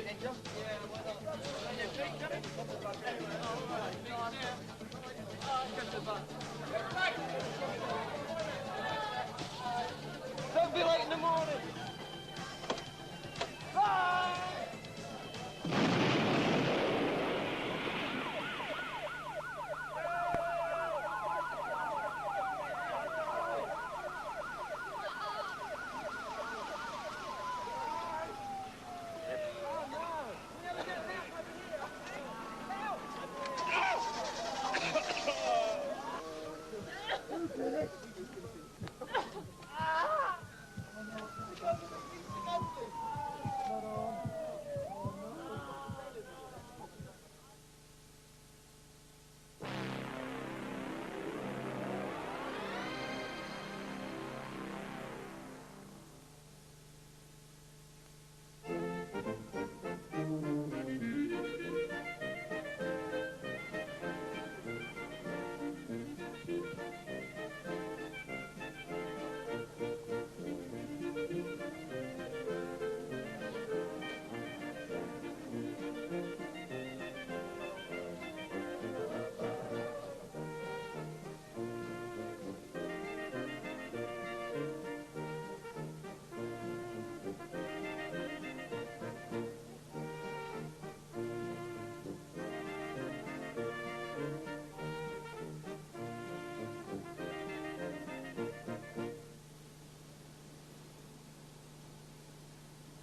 Don't be late in the morning.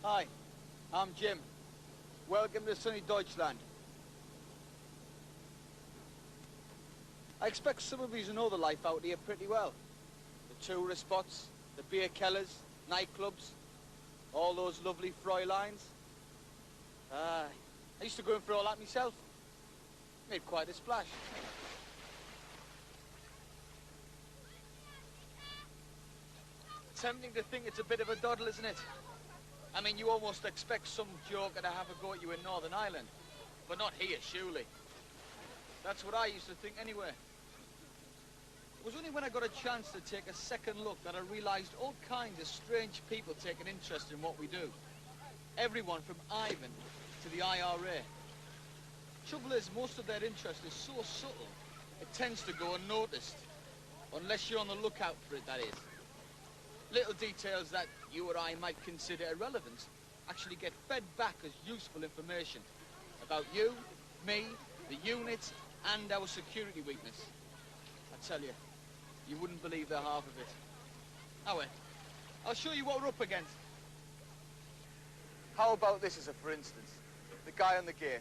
Hi, I'm Jim. Welcome to sunny Deutschland. I expect some of you to know the life out here pretty well. The tourist spots, the beer kellers, nightclubs, all those lovely Fräuleins. I used to go in for all that myself. Made quite a splash. Tempting to think it's a bit of a doddle, isn't it? I mean, you almost expect some joker to have a go at you in Northern Ireland, but not here, surely. That's what I used to think anyway. It was only when I got a chance to take a second look that I realised all kinds of strange people take an interest in what we do. Everyone from Ivan to the IRA. Trouble is, most of their interest is so subtle, it tends to go unnoticed. Unless you're on the lookout for it, that is. Little details that you or I might consider irrelevant actually get fed back as useful information about you, me, the unit, and our security weakness. I tell you, you wouldn't believe the half of it. Oh well, I'll show you what we're up against. How about this as a for instance? The guy on the gate.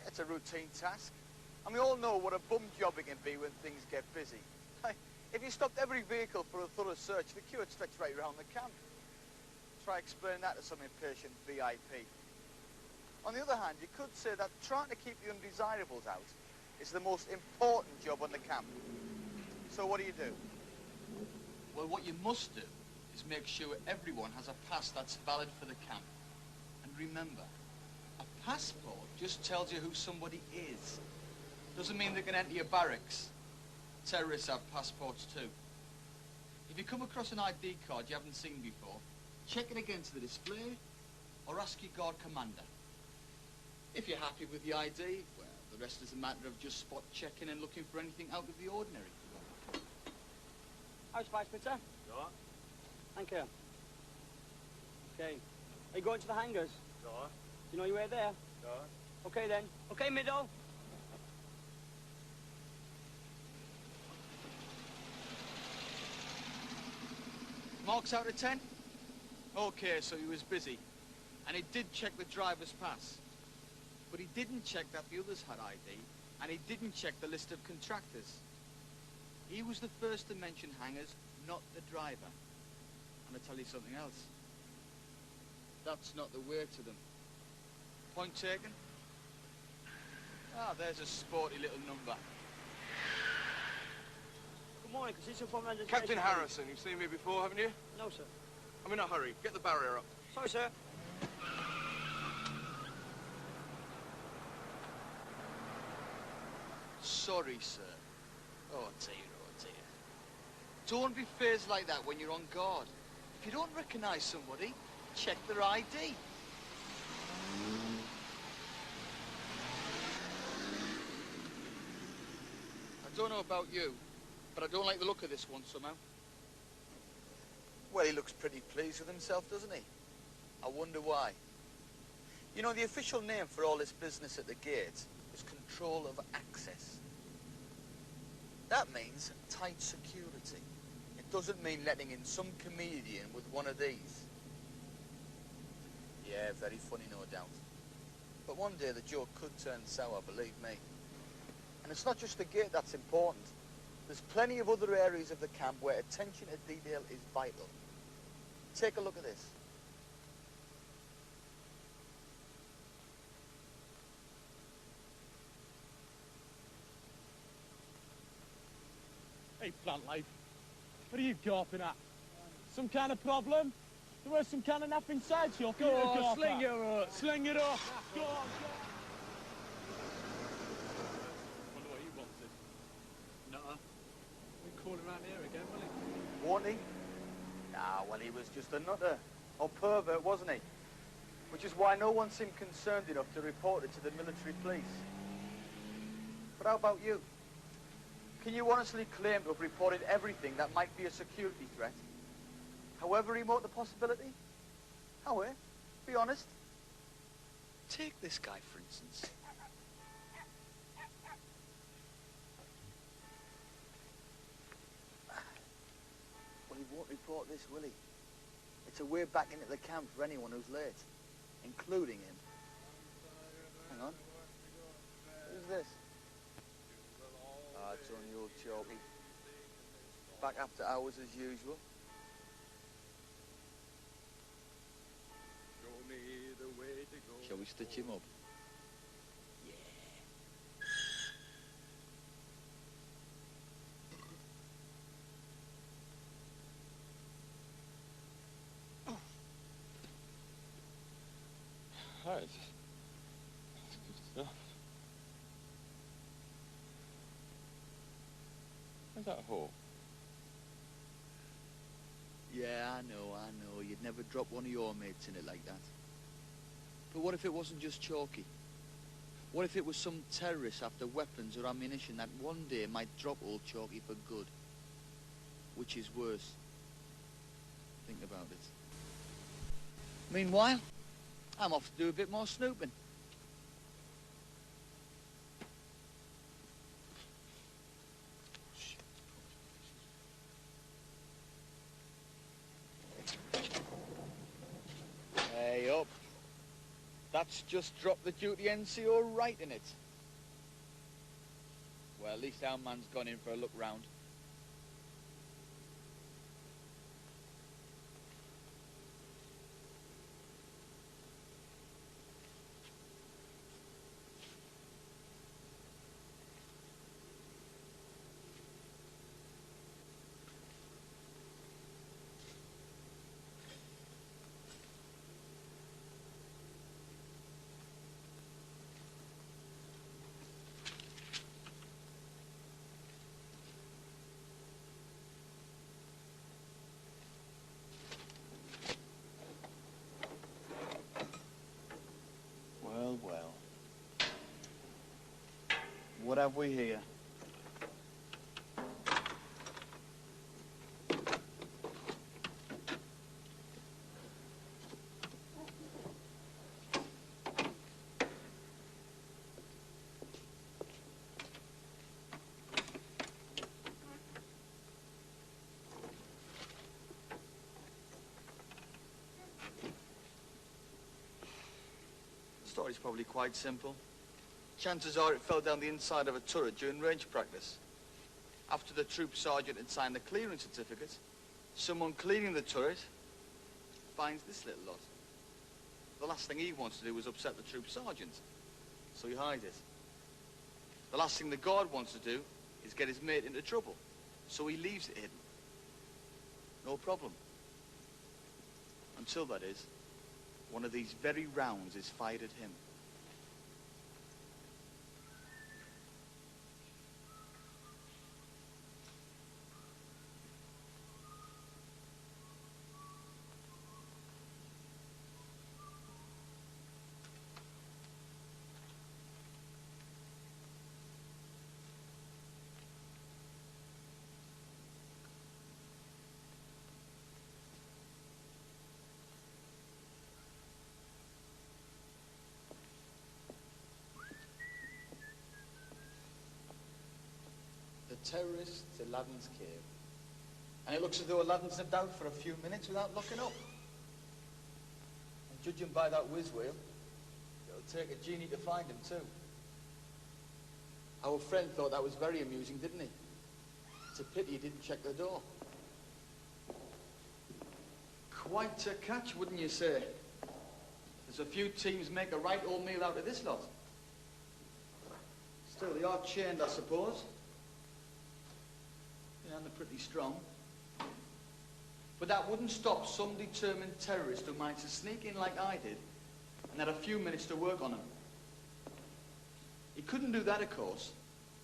It's a routine task. And we all know what a bum job it can be when things get busy. If you stopped every vehicle for a thorough search, the queue would stretch right around the camp. Try explaining that to some impatient VIP. On the other hand, you could say that trying to keep the undesirables out is the most important job on the camp. So what do you do? Well, what you must do is make sure everyone has a pass that's valid for the camp. And remember, a passport just tells you who somebody is. Doesn't mean they can enter your barracks. Terrorists have passports too. If you come across an ID card you haven't seen before, check it against the display or ask your guard commander. If you're happy with the ID, well, the rest is a matter of just spot checking and looking for anything out of the ordinary. How's Vice Peter? Right. Thank you. Okay. Are you going to the hangars? Right. You know your way there? Right. Okay then. Okay, middle. Marks out of 10? Okay, so he was busy. And he did check the driver's pass. But he didn't check that the others had ID, and he didn't check the list of contractors. He was the first to mention hangars, not the driver. And I'll tell you something else. That's not the way to them. Point taken? Ah, there's a sporty little number. Good morning, can I see some form of identification? Captain Harrison, you've seen me before, haven't you? No, sir. I'm in a hurry. Get the barrier up. Sorry, sir. Sorry, sir. Oh dear, oh dear. Don't be phased like that when you're on guard. If you don't recognize somebody, check their ID. I don't know about you, but I don't like the look of this one somehow. Well, he looks pretty pleased with himself, doesn't he? I wonder why. You know, the official name for all this business at the gate is control of access. That means tight security. It doesn't mean letting in some comedian with one of these. Yeah, very funny, no doubt. But one day the joke could turn sour, believe me. And it's not just the gate that's important. There's plenty of other areas of the camp where attention to detail is vital. Take a look at this. Hey, Plant Life, what are you gawping at? Some kind of problem? There was some kind of naff inside you. Go on, sling it up. Sling it up. Go on, go on. Wonder what he wanted. Nuh-uh. We call him around here again, will he? Won't he? Nah, well, he was just a nutter. Or pervert, wasn't he? Which is why no one seemed concerned enough to report it to the military police. But how about you? Can you honestly claim to have reported everything that might be a security threat? However remote the possibility? How, eh? Be honest. Take this guy, for instance. Well, he won't report this, will he? It's a way back into the camp for anyone who's late, including him. Hang on. Who's this? Ah, it's only old Chalky. Back after hours as usual. Show me the way to go. Shall we stitch him up? Right. That's good stuff. Where's that hole? Yeah, I know. You'd never drop one of your mates in it like that. But what if it wasn't just Chalky? What if it was some terrorist after weapons or ammunition that one day might drop old Chalky for good? Which is worse? Think about it. Meanwhile, I'm off to do a bit more snooping. Hey, up. That's just dropped the duty NCO right in it. Well, at least our man's gone in for a look round. Well. What have we here? The story's probably quite simple. Chances are it fell down the inside of a turret during range practice. After the troop sergeant had signed the clearance certificate, someone cleaning the turret finds this little lot. The last thing he wants to do is upset the troop sergeant, so he hides it. The last thing the guard wants to do is get his mate into trouble, so he leaves it hidden. No problem. Until, that is, one of these very rounds is fired at him. terrorists to Aladdin's cave. And it looks as though Aladdin slipped out for a few minutes without looking up. And judging by that whiz wheel, it'll take a genie to find him too. Our friend thought that was very amusing, didn't he? It's a pity he didn't check the door. Quite a catch, wouldn't you say? There's a few teams make a right old meal out of this lot. Still, they are chained, I suppose. Yeah, and they're pretty strong. But that wouldn't stop some determined terrorist who managed to sneak in like I did and had a few minutes to work on him. He couldn't do that, of course,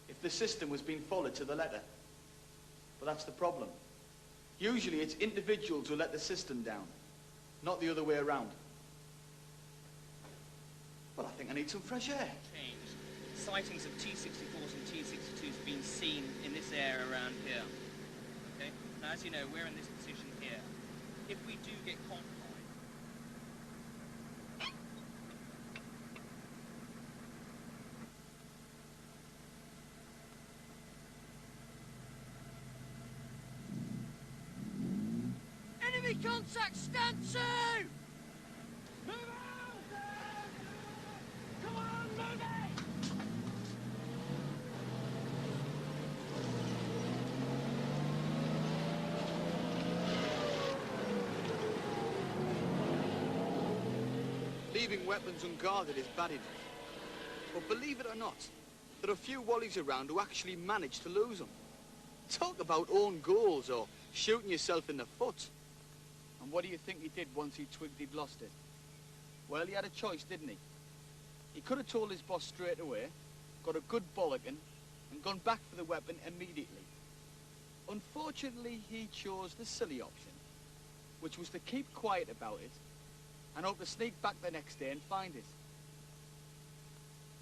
if the system was being followed to the letter. But that's the problem. Usually it's individuals who let the system down, not the other way around. Well, I think I need some fresh air. Changed. Sightings of T-64s and T-62s have been seen in this area around here. Okay? Now, as you know, we're in this position here. If we do get contact, enemy contact, stand to! Move out! Come on, move it! Leaving weapons unguarded is bad enough. But believe it or not, there are a few wallies around who actually manage to lose them. Talk about own goals or shooting yourself in the foot. And what do you think he did once he twigged he'd lost it? Well, he had a choice, didn't he? He could have told his boss straight away, got a good bollocking, and gone back for the weapon immediately. Unfortunately, he chose the silly option, which was to keep quiet about it and hope to sneak back the next day and find it.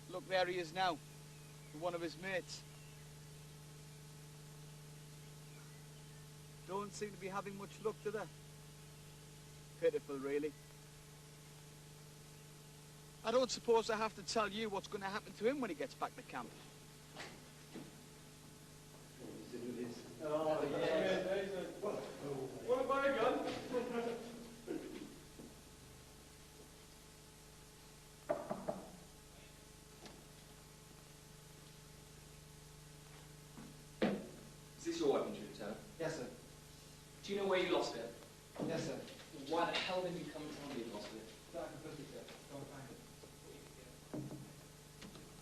Look, there he is now, with one of his mates. Don't seem to be having much luck, do they? Pitiful, really. I don't suppose I have to tell you what's going to happen to him when he gets back to camp. Oh, yeah. What have I done? Is this your weapon, Lieutenant? Yes, sir. Do you know where you lost it? Yes, sir. Why the hell didn't you come and tell me you lost it?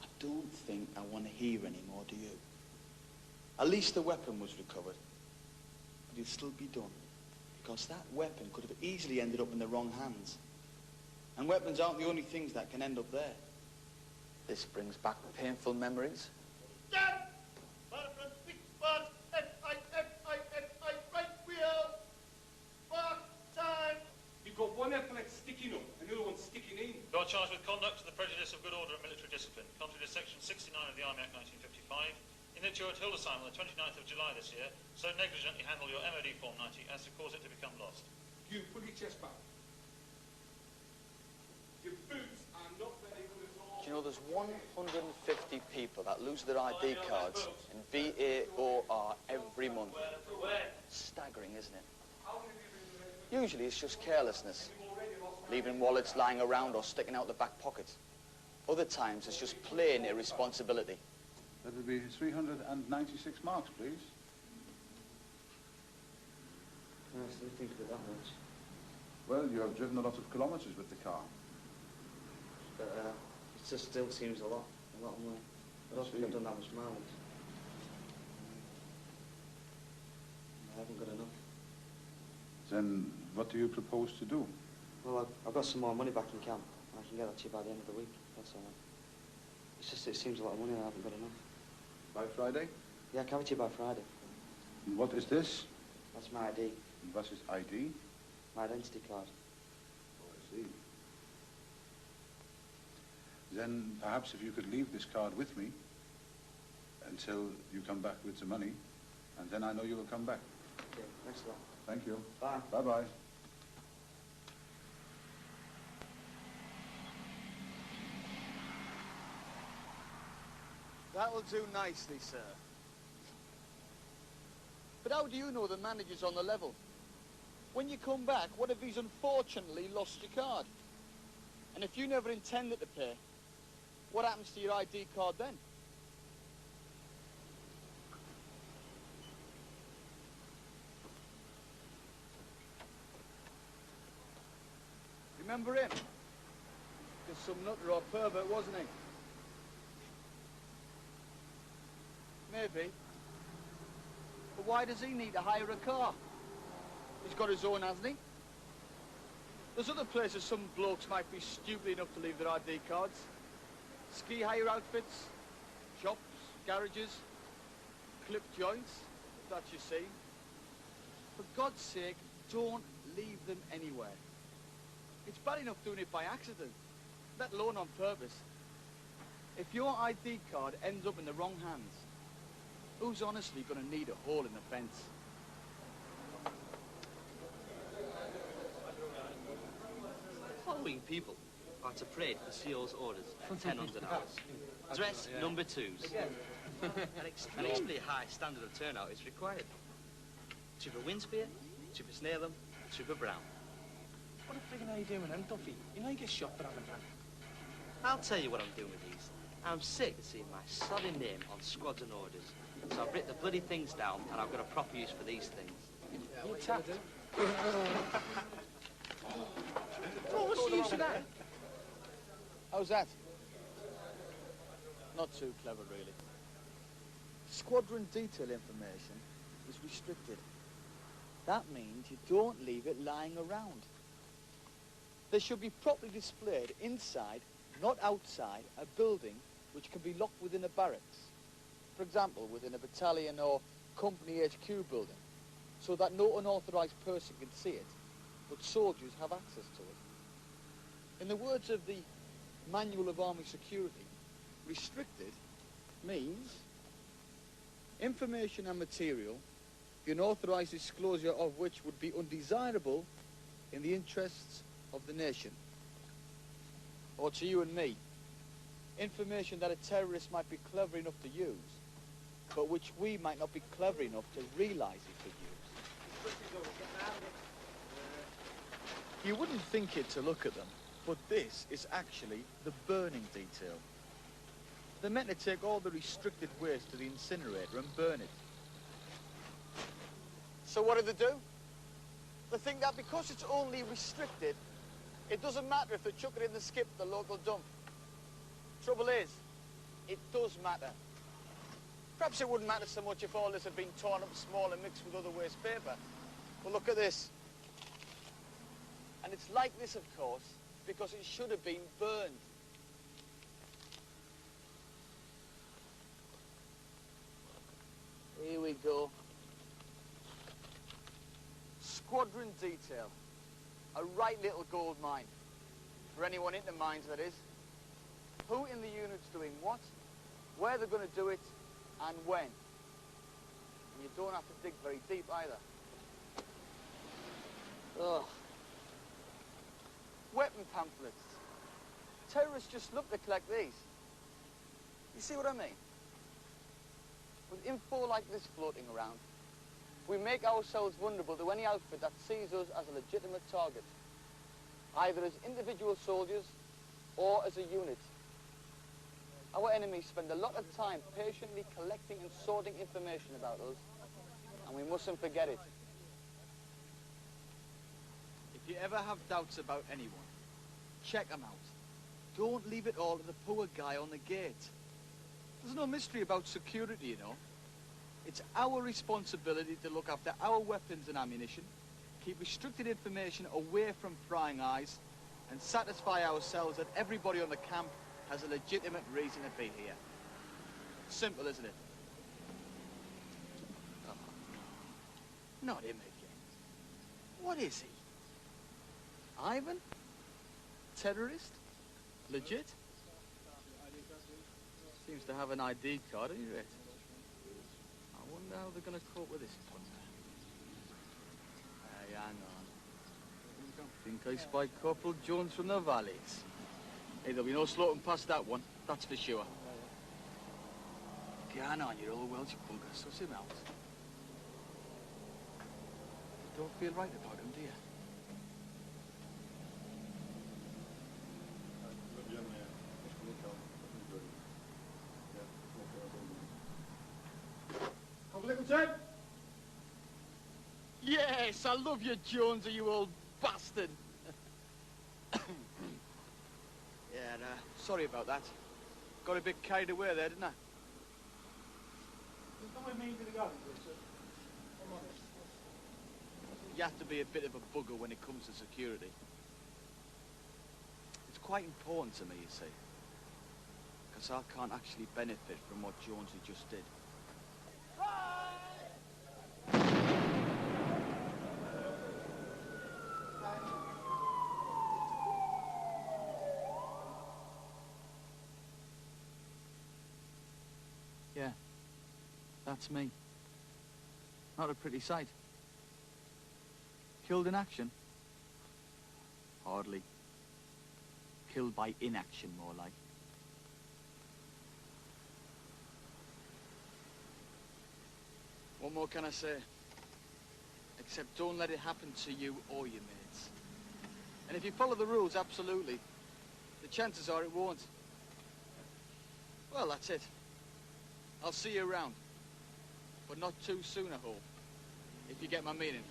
I don't think I want to hear anymore, do you? At least the weapon was recovered. But it'll still be done. Because that weapon could have easily ended up in the wrong hands. And weapons aren't the only things that can end up there. This brings back painful memories. Stand! Barbara, 6 bars, F-I-F-I-F-I, right wheel! Mark, time! You've got one epaulette sticking up, and the other one sticking in. You are charged with conduct to the prejudice of good order and military discipline, contrary to Section 69 of the Army Act 1955, in that you are at Hill assignment on the 29th of July this year, so negligently handle your MOD Form 90 as to cause it to become lost. You put your chest back. Your boots are not very good at all. Do you know there's 150 people that lose their ID cards in VAOR every month? Staggering, isn't it? Usually it's just carelessness, leaving wallets lying around or sticking out the back pockets. Other times it's just plain irresponsibility. That would be 396 marks, please. I still think of it that much. Well, you have driven a lot of kilometers with the car. But it just still seems a lot of money. I don't think I've done that much mileage. I haven't got enough. Then what do you propose to do? Well, I've got some more money back in camp, and I can get that to you by the end of the week. That's all right. It's just, it seems a lot of money and I haven't got enough. By Friday? Yeah, I'll have it to you by Friday. And what is this? That's my ID. And what is ID? My identity card. Oh, I see. Then perhaps if you could leave this card with me until you come back with the money, and then I know you will come back. Okay, thanks a lot. Thank you. Bye. Bye-bye. That'll do nicely, sir. But how do you know the manager's on the level? When you come back, what if he's unfortunately lost your card? And if you never intended to pay, what happens to your ID card then? Remember him? Just some nutter or pervert, wasn't he? Maybe. But why does he need to hire a car? He's got his own, hasn't he? There's other places some blokes might be stupid enough to leave their ID cards. Ski hire outfits, shops, garages, clip joints, if that's your scene. For God's sake, don't leave them anywhere. It's bad enough doing it by accident, let alone on purpose. If your ID card ends up in the wrong hands, who's honestly going to need a hole in the fence? Following people are to parade for CEO's orders at 1000 hours. Dress number 2s. An extremely high standard of turnout is required. Trooper Winspear, Trooper Snelham, Trooper Brown. What the friggin' are you doing then, Duffy? You know you get shot for having that. I'll tell you what I'm doing with these. I'm sick of seeing my sodding name on squads and orders. So I've written the bloody things down and I've got a proper use for these things. You tapped. Oh, what's the use of that? How's that? Not too clever, really. Squadron detail information is restricted. That means you don't leave it lying around. They should be properly displayed inside, not outside, a building which can be locked within a barracks. For example, within a battalion or company HQ building, so that no unauthorised person can see it, but soldiers have access to it. In the words of the Manual of Army Security, restricted means information and material, the unauthorised disclosure of which would be undesirable in the interests of the nation. Or to you and me, information that a terrorist might be clever enough to use, but which we might not be clever enough to realise he could use. You wouldn't think it to look at them, but this is actually the burning detail. They're meant to take all the restricted waste to the incinerator and burn it. So what do? They think that because it's only restricted, it doesn't matter if they chuck it in the skip at the local dump. Trouble is, it does matter. Perhaps it wouldn't matter so much if all this had been torn up small and mixed with other waste paper. But look at this. And it's like this, of course, because it should have been burned. Here we go. Squadron detail. A right little gold mine. For anyone into mines, that is. Who in the unit's doing what, where they're going to do it, and when. And you don't have to dig very deep either. Ugh. Weapon pamphlets. Terrorists just look to collect these. You see what I mean? With info like this floating around, we make ourselves vulnerable to any outfit that sees us as a legitimate target, either as individual soldiers or as a unit. Our enemies spend a lot of time patiently collecting and sorting information about us, and we mustn't forget it. If you ever have doubts about anyone, check them out. Don't leave it all to the poor guy on the gate. There's no mystery about security, you know. It's our responsibility to look after our weapons and ammunition, keep restricted information away from prying eyes, and satisfy ourselves that everybody on the camp has a legitimate reason to be here. Simple, isn't it? Oh, not him again. What is he? Ivan? Terrorist? Legit? Seems to have an ID card, at any rate. I wonder how they're going to cope with this one. Hey, hang on. I think I spy Corporal Jones from the Valleys. Hey, there'll be no sloping past that one, that's for sure. Get on, you old Welsh bunker, suss him out. don't feel right about him, do you? Yes, I love you, Jonesy, you old bastard. Sorry about that. Got a bit carried away there, didn't I? You have to be a bit of a bugger when it comes to security. It's quite important to me, you see. Because I can't actually benefit from what Jonesy just did. Yeah, that's me. Not a pretty sight. Killed in action? Hardly. Killed by inaction, more like. What more can I say? Except don't let it happen to you or your mates. And if you follow the rules, absolutely. The chances are it won't. Well, that's it. I'll see you around. But not too soon, I hope. If you get my meaning.